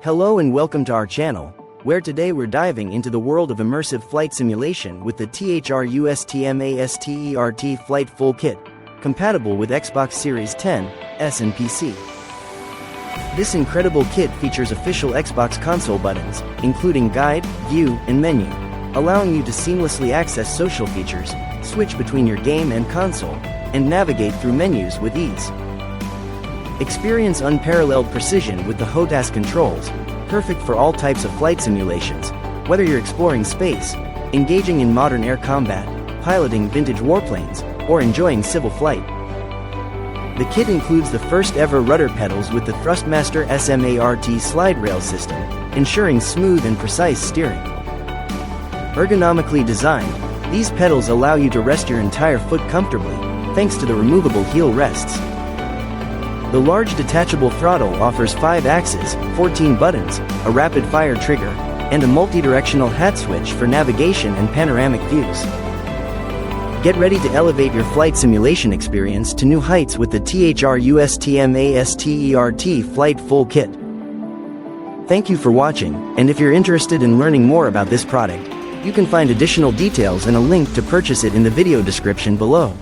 Hello and welcome to our channel, where today we're diving into the world of immersive flight simulation with the THRUSTMASTER T-Flight Full Kit, compatible with Xbox Series X, S and PC. This incredible kit features official Xbox console buttons, including guide, view, and menu, allowing you to seamlessly access social features, switch between your game and console, and navigate through menus with ease. Experience unparalleled precision with the HOTAS controls, perfect for all types of flight simulations, whether you're exploring space, engaging in modern air combat, piloting vintage warplanes, or enjoying civil flight. The kit includes the first ever rudder pedals with the THRUSTMASTer S.M.A.R.T slide rail system, ensuring smooth and precise steering. Ergonomically designed, these pedals allow you to rest your entire foot comfortably, thanks to the removable heel rests. The large detachable throttle offers 5 axes, 14 buttons, a rapid-fire trigger, and a multidirectional hat switch for navigation and panoramic views. Get ready to elevate your flight simulation experience to new heights with the THRUSTMASTER T-Flight Full Kit. Thank you for watching, and if you're interested in learning more about this product, you can find additional details and a link to purchase it in the video description below.